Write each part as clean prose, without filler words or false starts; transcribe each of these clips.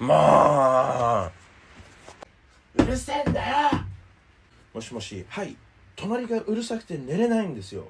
もううるせえんだよ。もしもし、はい、隣がうるさくて寝れないんですよ。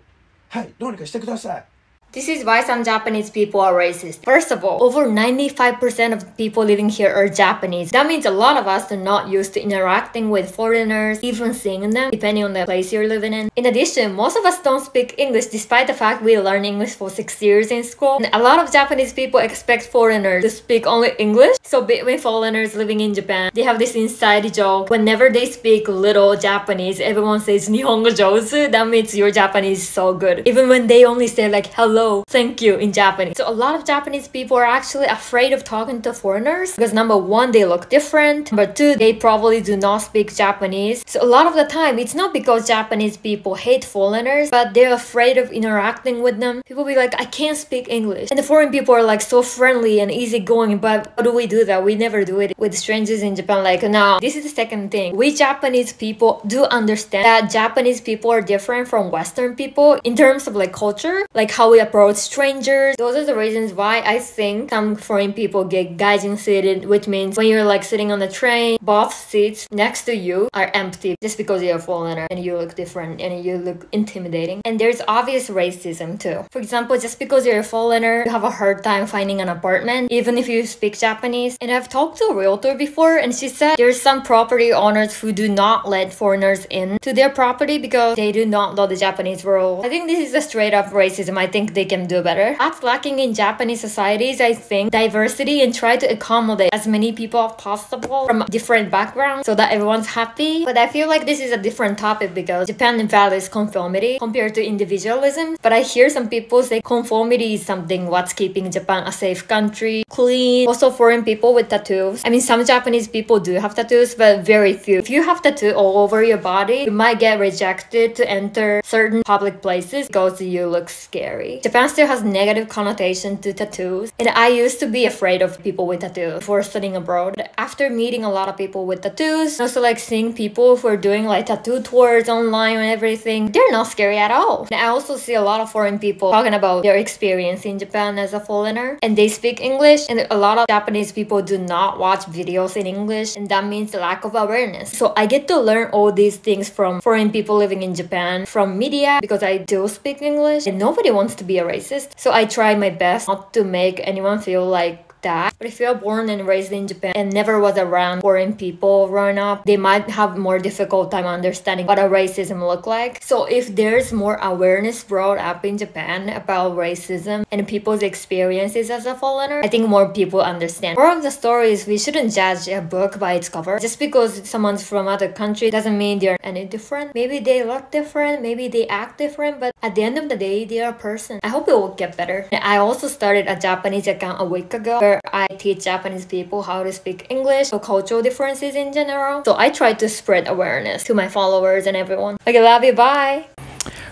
はい、どうにかしてください。 This is why some Japanese people are racist. First of all, over 95% of the people living here are Japanese. That means a lot of us are not used to interacting with foreigners, even seeing them, depending on the place you're living in. In addition, most of us don't speak English despite the fact we learn English for 6 years in school. And a lot of Japanese people expect foreigners to speak only English. So between foreigners living in Japan, they have this inside joke. Whenever they speak little Japanese, everyone says Nihongo jozu. That means your Japanese is so good. Even when they only say like hello, thank you in Japanese. So a lot of Japanese people are actually afraid of talking to foreigners because number one, they look different. Number two, they probably do not speak Japanese. So a lot of the time, it's not because Japanese people hate foreigners, but they're afraid of interacting with them. People be like, I can't speak English. And the foreign people are like so friendly and easygoing, but how do we do that? We never do it with strangers in Japan. Like now, this is the second thing. We Japanese people do understand that Japanese people are different from Western people in terms of like culture, like how we approach strangers. Those are the reasons why I think some foreign people get gaijin seated, which means when you're like sitting on the train, both seats next to you are empty just because you're a foreigner and you look different and you look intimidating. And there's obvious racism too. For example, just because you're a foreigner, you have a hard time finding an apartment, even if you speak Japanese. And I've talked to a realtor before and she said there's some property owners who do not let foreigners in to their property because they do not know the Japanese rules. I think this is a straight up racism. I think they can do better. That's lacking in Japanese societies, I think. Diversity and try to accommodate as many people as possible from different backgrounds so that everyone's happy. But I feel like this is a different topic because Japan values conformity compared to individualism. But I hear some people say conformity is something what's keeping Japan a safe country, clean. Also foreign people with tattoos. I mean, some Japanese people do have tattoos, but very few. If you have tattoo all over your body, you might get rejected to enter certain public places because you look scary. Japan still has negative connotation to tattoos, and I used to be afraid of people with tattoos before studying abroad. But after meeting a lot of people with tattoos, also like seeing people who are doing like tattoo tours online and everything, they're not scary at all. And I also see a lot of foreign people talking about their experience in Japan as a foreigner, and they speak English, and a lot of Japanese people do not watch videos in English, and that means lack of awareness. So I get to learn all these things from foreign people living in Japan, from media, because I do speak English, and nobody wants to be a racist. So I try my best not to make anyone feel like that. But if you're born and raised in Japan and never was around foreign people growing up, they might have more difficult time understanding what a racism look like. So if there's more awareness brought up in Japan about racism and people's experiences as a foreigner, I think more people understand. More of the story is we shouldn't judge a book by its cover. Just because someone's from other country doesn't mean they're any different. Maybe they look different, maybe they act different, but at the end of the day, they're a person. I hope it will get better. And I also started a Japanese account a week ago where I teach Japanese people how to speak English, so cultural differences in general. So I try to spread awareness to my followers and everyone. Okay, love you, bye!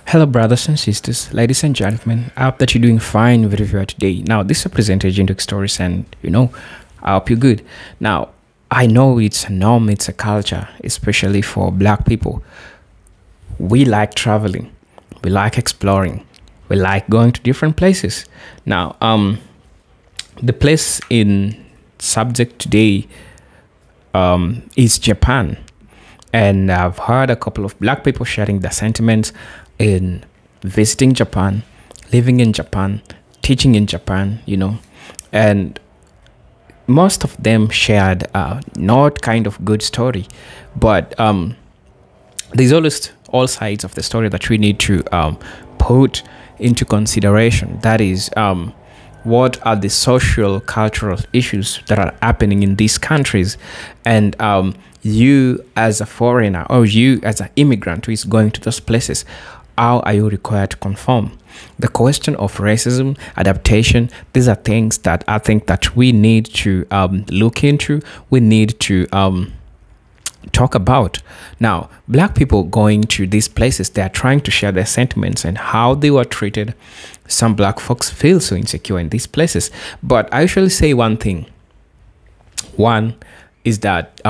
Hello brothers and sisters, ladies and gentlemen, I hope that you're doing fine wherever you are today. Now this represents Jindook Stories and I hope you're good. Now I know it's a norm, it's a culture, especially for black people. We like traveling, we like exploring, we like going to different places. Now the place in subject today is Japan. And I've heard a couple of black people sharing their sentiments in visiting Japan, living in Japan, teaching in Japan, and most of them shared not kind of good story, but there's always all sides of the story that we need to put into consideration. That is, what are the social, cultural issues that are happening in these countries? And you as a foreigner or you as an immigrant who is going to those places, how are you required to conform? The question of racism, adaptation, these are things that I think that we need to look into. We need to talk about. Now, black people going to these places, they are trying to share their sentiments and how they were treated. Some black folks feel so insecure in these places. But I usually say one thing. One is that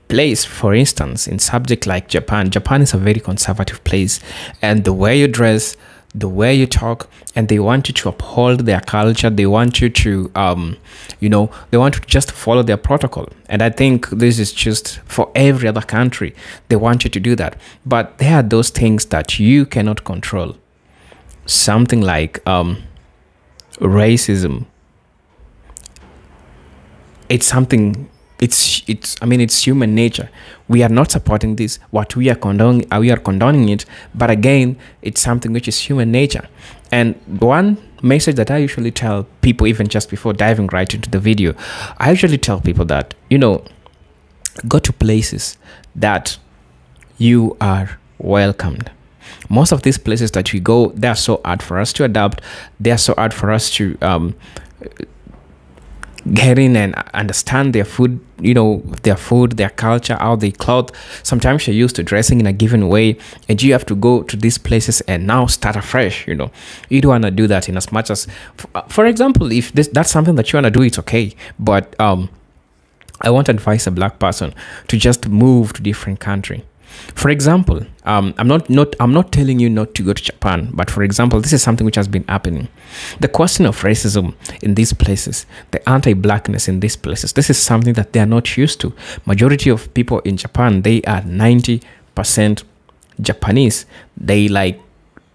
place, for instance, in subject like Japan is a very conservative place, and the way you dress, the way you talk, and they want you to uphold their culture. They want you to they want to just follow their protocol. And I think this is just for every other country. They want you to do that. But there are those things that you cannot control. Something like racism. It's human nature. We are not supporting this. What we are condoning it. But again, it's something which is human nature. And one message that I usually tell people, even just before diving right into the video, I usually tell people that, go to places that you are welcomed. Most of these places that we go, they are so hard for us to adapt. They are so hard for us to get in and understand their food, their culture, how they clothe. Sometimes you're used to dressing in a given way, and you have to go to these places and now start afresh. You don't want to do that. In as much as, for example, if that's something that you want to do, it's okay. But I want to advise a black person to just move to different country. For example, I'm not telling you not to go to Japan, but for example, this is something which has been happening. The question of racism in these places, the anti-blackness in these places, this is something that they are not used to. Majority of people in Japan, they are 90% Japanese. They like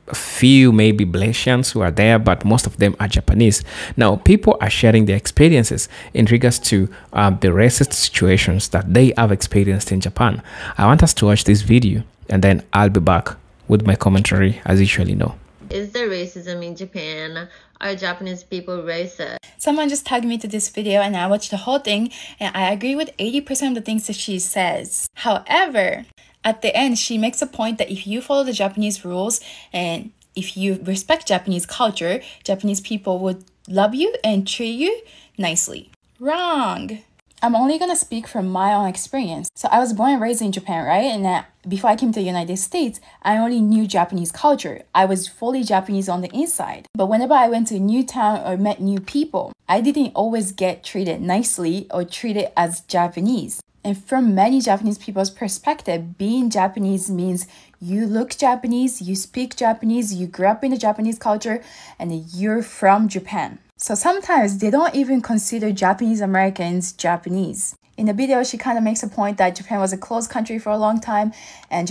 a few maybe Malaysians who are there, but most of them are Japanese. Now, people are sharing their experiences in regards to the racist situations that they have experienced in Japan. I want us to watch this video, and then I'll be back with my commentary as usually know. Is there racism in Japan? Are Japanese people racist? Someone just tagged me to this video and I watched the whole thing, and I agree with 80% of the things that she says. However, at the end, she makes a point that if you follow the Japanese rules and if you respect Japanese culture, Japanese people would love you and treat you nicely. Wrong. I'm only gonna speak from my own experience. So I was born and raised in Japan, right? And before I came to the United States, I only knew Japanese culture. I was fully Japanese on the inside. But whenever I went to a new town or met new people, I didn't always get treated nicely or treated as Japanese. And from many Japanese people's perspective, being Japanese means you look Japanese, you speak Japanese, you grew up in the Japanese culture, and you're from Japan. So sometimes they don't even consider Japanese Americans Japanese. In the video, she kind of makes a point that Japan was a closed country for a long time, and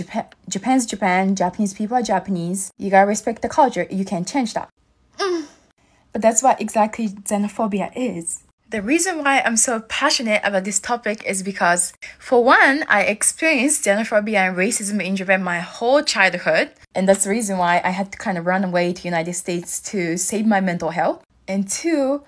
Japan's Japan, Japanese people are Japanese. You gotta respect the culture, you can't change that. But that's what exactly xenophobia is. The reason why I'm so passionate about this topic is because, for one, I experienced xenophobia and racism in Japan my whole childhood. And that's the reason why I had to kind of run away to the United States to save my mental health. And two,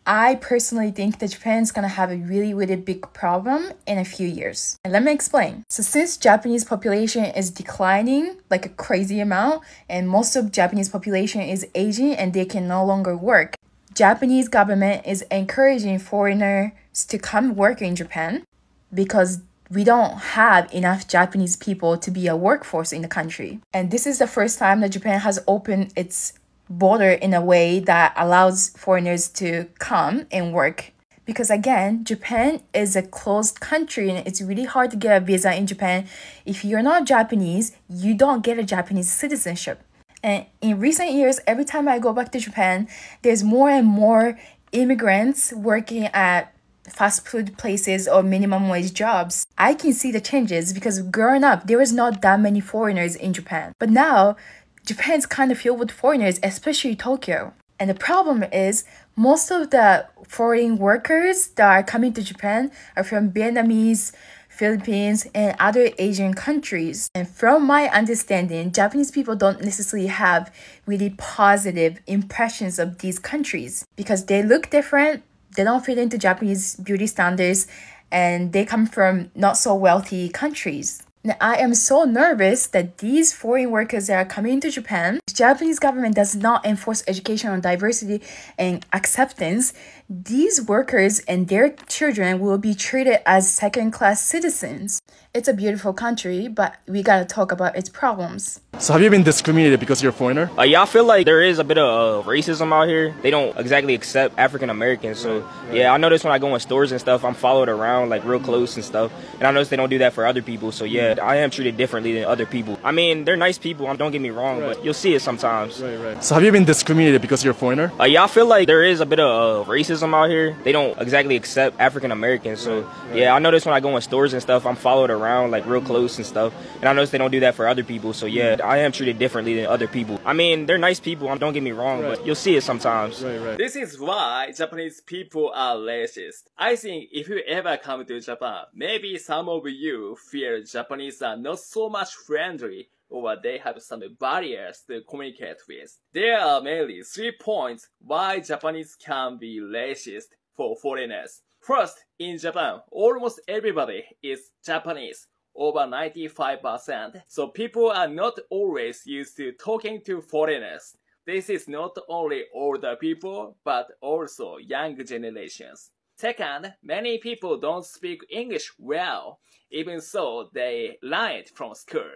I personally think that Japan's gonna have a really, really big problem in a few years. And let me explain. So since Japanese population is declining like a crazy amount, and most of Japanese population is aging and they can no longer work, Japanese government is encouraging foreigners to come work in Japan because we don't have enough Japanese people to be a workforce in the country. And this is the first time that Japan has opened its border in a way that allows foreigners to come and work. Because again, Japan is a closed country and it's really hard to get a visa in Japan. If you're not Japanese, you don't get a Japanese citizenship. And in recent years, every time I go back to Japan, there's more and more immigrants working at fast food places or minimum wage jobs. I can see the changes because growing up, there was not that many foreigners in Japan. But now, Japan's kind of filled with foreigners, especially Tokyo. And the problem is, most of the foreign workers that are coming to Japan are from Vietnamese, Philippines, and other Asian countries. And from my understanding, Japanese people don't necessarily have really positive impressions of these countries because they look different, they don't fit into Japanese beauty standards, and they come from not so wealthy countries. Now, I am so nervous that these foreign workers that are coming to Japan, the Japanese government does not enforce education on diversity and acceptance. These workers and their children will be treated as second-class citizens. It's a beautiful country, but we gotta talk about its problems. So have you been discriminated because you're a foreigner? Yeah, I feel like there is a bit of racism out here. They don't exactly accept African Americans. So yeah, I notice when I go in stores and stuff, I'm followed around like real close and stuff. And I notice they don't do that for other people. So yeah, I am treated differently than other people. I mean, they're nice people, don't get me wrong, but you'll see it sometimes. So have you been discriminated because you're a foreigner? Yeah, I feel like there is a bit of racism out here. They don't exactly accept African Americans. So yeah, I notice when I go in stores and stuff, I'm followed around like real close and stuff. And I notice they don't do that for other people. So yeah, I am treated differently than other people. I mean, they're nice people, don't get me wrong, but you'll see it sometimes. This is why Japanese people are racist. I think if you ever come to Japan, maybe some of you feel Japanese are not so much friendly or they have some barriers to communicate with. There are mainly 3 points why Japanese can be racist for foreigners. First, in Japan, almost everybody is Japanese, over 95%. So people are not always used to talking to foreigners. This is not only older people, but also young generations. Second, many people don't speak English well, even so they learn it from school.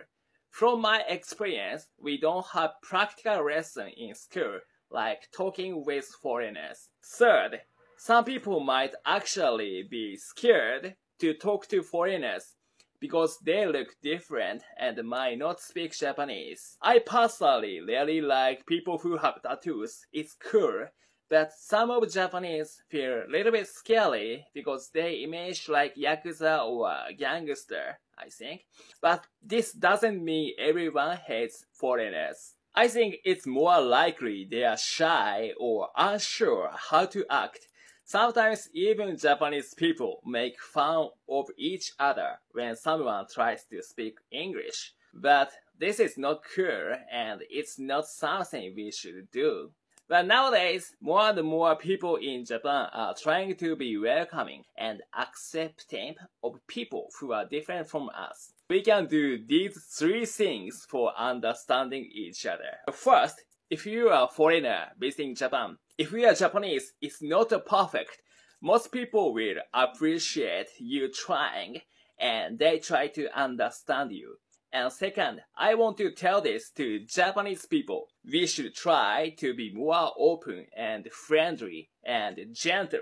From my experience, we don't have practical lessons in school, like talking with foreigners. Third, some people might actually be scared to talk to foreigners because they look different and might not speak Japanese. I personally really like people who have tattoos. It's cool, but some of Japanese feel a little bit scary because they image like Yakuza or gangster, I think. But this doesn't mean everyone hates foreigners. I think it's more likely they are shy or unsure how to act. Sometimes even Japanese people make fun of each other when someone tries to speak English. But this is not cool and it's not something we should do. But nowadays, more and more people in Japan are trying to be welcoming and accepting of people who are different from us. We can do these 3 things for understanding each other. First, if you are a foreigner visiting Japan, if you are Japanese, it's not perfect. Most people will appreciate you trying and they try to understand you. And second, I want to tell this to Japanese people. We should try to be more open and friendly and gentle.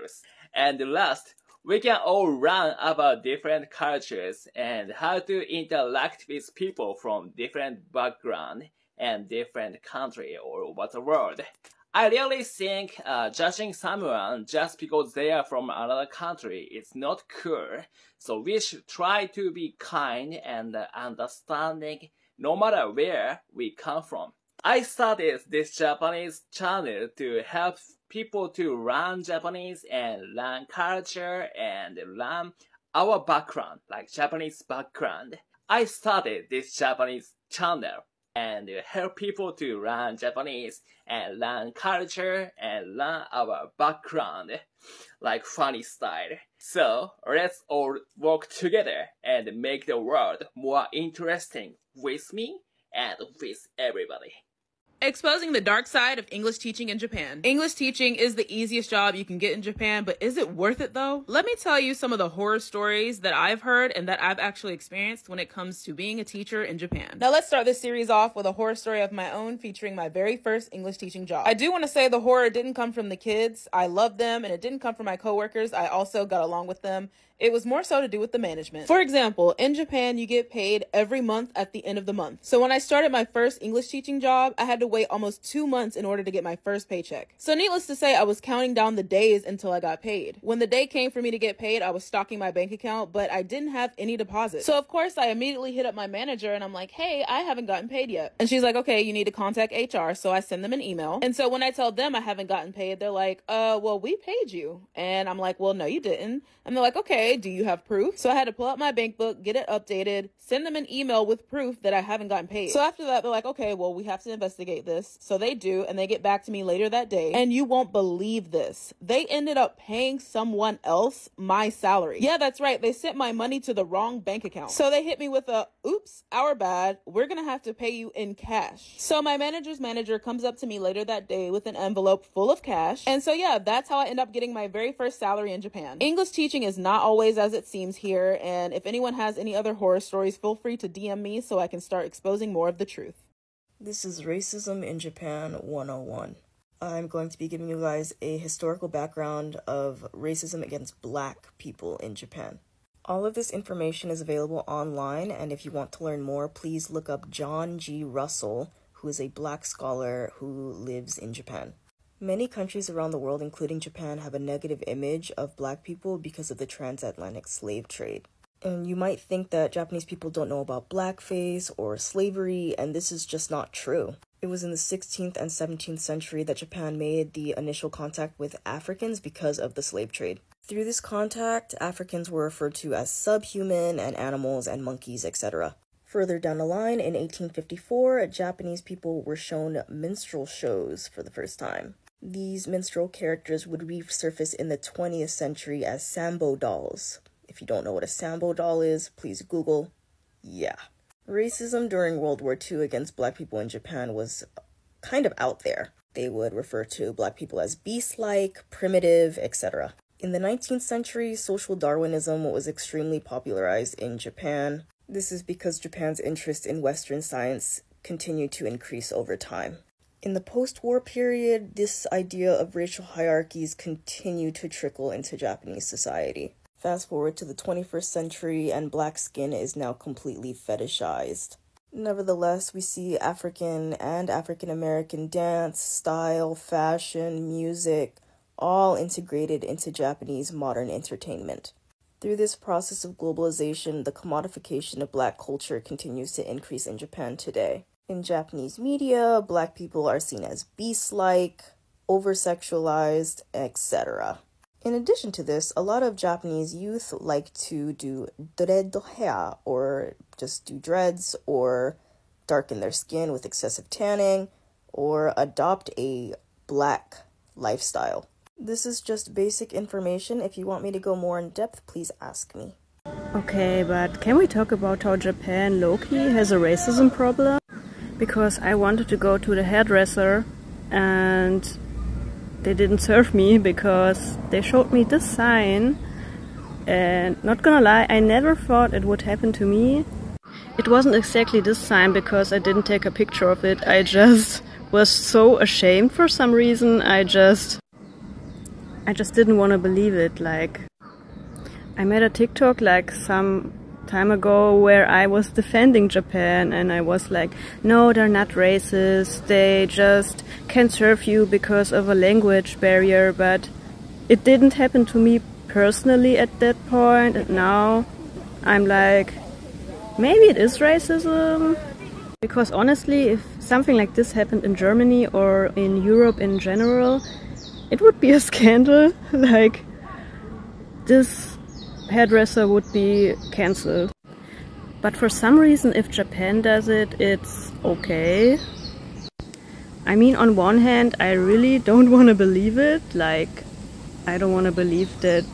And last, we can all learn about different cultures and how to interact with people from different backgrounds and different country all over the world. I really think judging someone just because they are from another country is not cool. So we should try to be kind and understanding no matter where we come from. I started this Japanese channel to help people to learn Japanese and learn culture and learn our background, like Japanese background. I started this Japanese channel and help people to learn Japanese and learn culture and learn our background, like funny style. So let's all work together and make the world more interesting with me and with everybody. Exposing the dark side of English teaching in Japan. English teaching is the easiest job you can get in Japan, but is it worth it though? Let me tell you some of the horror stories that I've heard and that I've actually experienced when it comes to being a teacher in Japan. Now let's start this series off with a horror story of my own featuring my very first English teaching job. I do want to say the horror didn't come from the kids. I love them, and it didn't come from my coworkers. I also got along with them. It was more so to do with the management. For example, in Japan, you get paid every month at the end of the month. So when I started my first English teaching job, I had to wait almost 2 months in order to get my first paycheck. So needless to say, I was counting down the days until I got paid. When the day came for me to get paid, I was stocking my bank account, but I didn't have any deposit. So of course, I immediately hit up my manager and I'm like, hey, I haven't gotten paid yet. And she's like, okay, you need to contact HR. So I send them an email. And so when I tell them I haven't gotten paid, they're like, well, we paid you. And I'm like, well, no, you didn't. And they're like, okay, do you have proof? So I had to pull out my bank book, get it updated, send them an email with proof that I haven't gotten paid. So after that, they're like, okay, well, we have to investigate appreciate this. So they do, and they get back to me later that day. And you won't believe this. They ended up paying someone else my salary. Yeah, that's right. They sent my money to the wrong bank account. So they hit me with a, oops, our bad. We're gonna have to pay you in cash. So my manager's manager comes up to me later that day with an envelope full of cash. And so yeah, that's how I end up getting my very first salary in Japan. English teaching is not always as it seems here, and if anyone has any other horror stories, feel free to DM me so I can start exposing more of the truth. This is Racism in Japan 101. I'm going to be giving you guys a historical background of racism against Black people in Japan. All of this information is available online, and if you want to learn more, please look up John G. Russell, who is a Black scholar who lives in Japan. Many countries around the world, including Japan, have a negative image of Black people because of the transatlantic slave trade. And you might think that Japanese people don't know about blackface or slavery, and this is just not true. It was in the 16th and 17th century that Japan made the initial contact with Africans because of the slave trade. Through this contact, Africans were referred to as subhuman and animals and monkeys, etc. Further down the line, in 1854, Japanese people were shown minstrel shows for the first time. These minstrel characters would resurface in the 20th century as sambo dolls. If you don't know what a sambo doll is, please Google. Yeah. Racism during World War II against Black people in Japan was kind of out there. They would refer to Black people as beast-like, primitive, etc. In the 19th century, social Darwinism was extremely popularized in Japan. This is because Japan's interest in Western science continued to increase over time. In the post-war period, this idea of racial hierarchies continued to trickle into Japanese society. Fast forward to the 21st century, and Black skin is now completely fetishized. Nevertheless, we see African and African American dance, style, fashion, music, all integrated into Japanese modern entertainment. Through this process of globalization, the commodification of Black culture continues to increase in Japan today. In Japanese media, Black people are seen as beast-like, over-sexualized, etc. In addition to this, a lot of Japanese youth like to do dread hair, or just do dreads, or darken their skin with excessive tanning, or adopt a Black lifestyle. This is just basic information. If you want me to go more in depth, please ask me. Okay, but can we talk about how Japan low-key has a racism problem? Because I wanted to go to the hairdresser and they didn't serve me because they showed me this sign, and not gonna lie, I never thought it would happen to me. It wasn't exactly this sign because I didn't take a picture of it. I just was so ashamed for some reason. I just didn't want to believe it. Like, I made a TikTok like some time ago where I was defending Japan, and I was like, no, they're not racist, they just can't serve you because of a language barrier. But it didn't happen to me personally at that point, and now I'm like, maybe it is racism. Because honestly, if something like this happened in Germany or in Europe in general, it would be a scandal. Like, this hairdresser would be cancelled. But for some reason, if Japan does it, it's okay. I mean, on one hand, I really don't want to believe it. Like, I don't want to believe that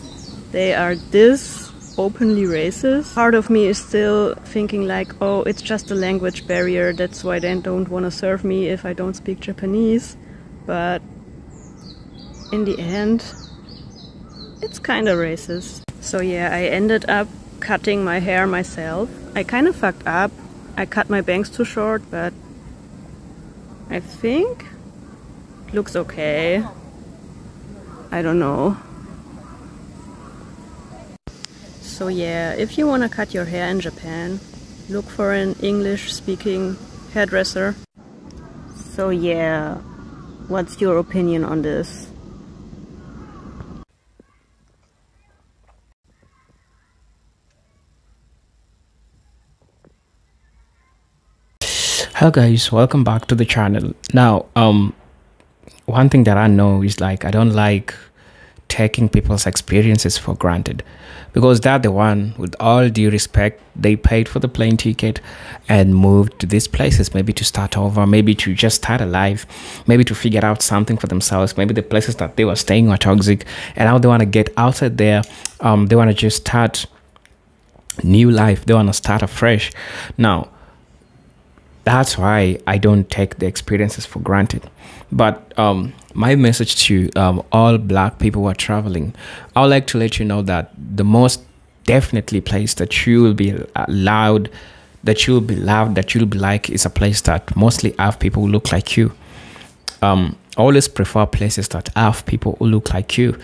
they are this openly racist. Part of me is still thinking like, oh, it's just a language barrier, that's why they don't want to serve me if I don't speak Japanese. But in the end, it's kind of racist. So yeah, I ended up cutting my hair myself. I kind of fucked up. I cut my bangs too short, but I think it looks okay. I don't know. So yeah, if you want to cut your hair in Japan, look for an English-speaking hairdresser. So yeah, what's your opinion on this? Hello guys, welcome back to the channel. Now one thing that I know is, like, I don't like taking people's experiences for granted, because they're the one, with all due respect, they paid for the plane ticket and moved to these places, maybe to start over, maybe to just start a life, maybe to figure out something for themselves. Maybe the places that they were staying were toxic, and now they want to get outside there. They want to just start new life. They want to start afresh. Now, that's why I don't take the experiences for granted. But my message to all Black people who are traveling, I would like to let you know that the most definitely place that you will be allowed, that you'll be loved, that you'll be like, is a place that mostly have people who look like you. Always prefer places that have people who look like you.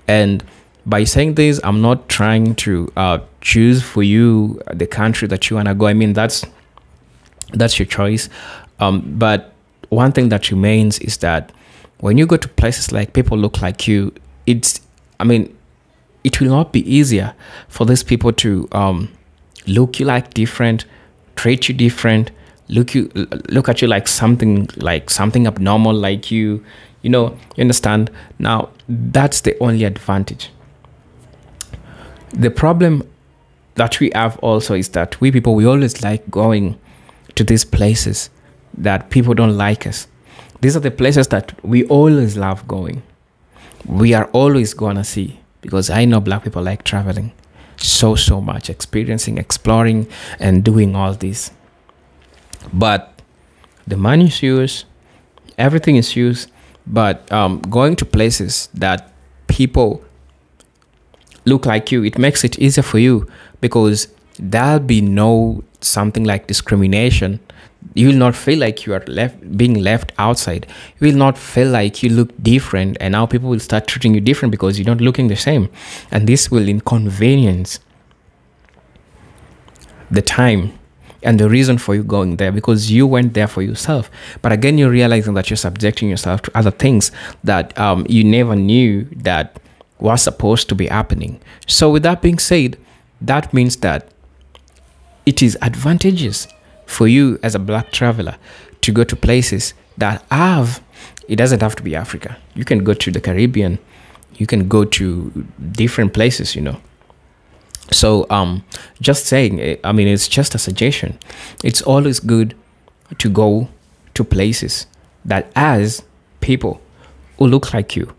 And by saying this, I'm not trying to choose for you the country that you want to go. I mean, that's your choice. But one thing that remains is that when you go to places like people look like you, it will not be easier for these people to look you like different, treat you different, look at you like something abnormal, like you understand. Now, that's the only advantage. The problem that we have also is that we people, we always like going to these places that people don't like us. These are the places that we always love going. We are always gonna see, because I know Black people like traveling so much, experiencing, exploring, and doing all this. But the money is yours, everything is yours. But going to places that people look like you, it makes it easier for you, because there'll be no something like discrimination. You will not feel like you are being left outside. You will not feel like you look different, and now people will start treating you different because you're not looking the same. And this will inconvenience the time and the reason for you going there, because you went there for yourself. But again, you're realizing that you're subjecting yourself to other things that you never knew that was supposed to be happening. So with that being said, that means that it is advantageous for you as a Black traveler to go to places that it doesn't have to be Africa. You can go to the Caribbean. You can go to different places, So just saying, I mean, it's just a suggestion. It's always good to go to places that has people who look like you.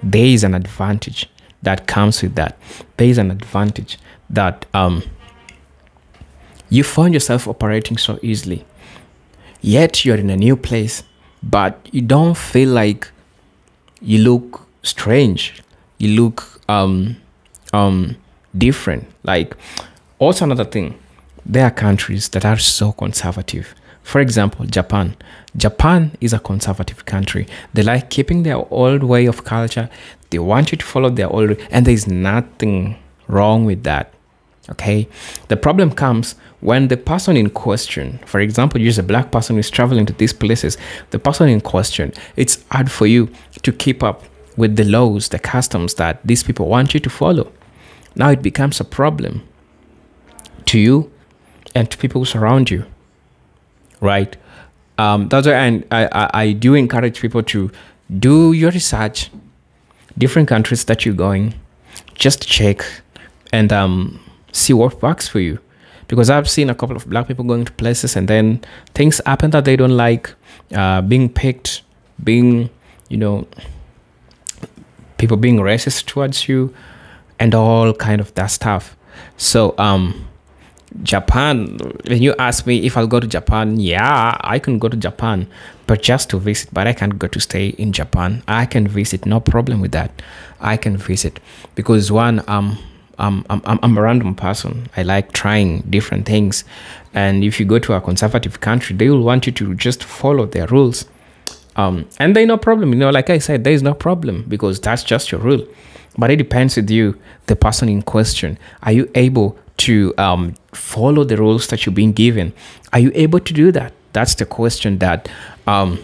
There is an advantage that comes with that. There is an advantage that you find yourself operating so easily. Yet you're in a new place, but you don't feel like you look strange. You look different. Like, also another thing, there are countries that are so conservative. For example, Japan. Japan is a conservative country. They like keeping their old way of culture. They want you to follow their old way, and there's nothing wrong with that. Okay, the problem comes when the person in question, for example, you're a Black person who is traveling to these places, the person in question, it's hard for you to keep up with the laws, the customs that these people want you to follow. Now it becomes a problem to you and to people who surround you, right? That's why I do encourage people to do your research, different countries that you're going, just check and see what works for you. Because I've seen a couple of Black people going to places and then things happen that they don't like, being picked, being, people being racist towards you, and all kind of that stuff. So Japan, when you ask me if I'll go to Japan, yeah, I can go to Japan, but just to visit. But I can't go to stay in Japan. I can visit, no problem with that. I can visit because one, I'm a random person. I like trying different things, and if you go to a conservative country, they will want you to just follow their rules, and there's no problem. Like I said, there is no problem because that's just your rule. But it depends with you, the person in question. Are you able to follow the rules that you're being given? Are you able to do that? That's the question that I'm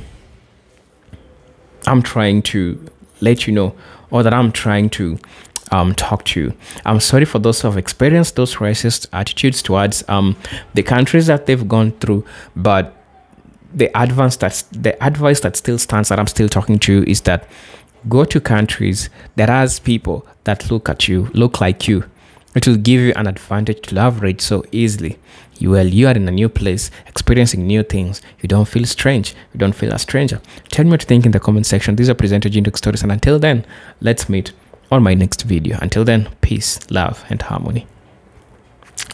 trying to let you know, or that I'm trying to talk to you. I'm sorry for those who have experienced those racist attitudes towards the countries that they've gone through, but the advice that still stands, that I'm still talking to, is that Go to countries that has people that look like you. It will give you an advantage to leverage so easily. You are in a new place, experiencing new things. You don't feel strange. You don't feel a stranger. Tell me what you think in the comment section. These are Presenter Jinduk Stories, and until then, let's meet on my next video. Until then, peace, love, and harmony.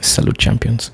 Salute, champions.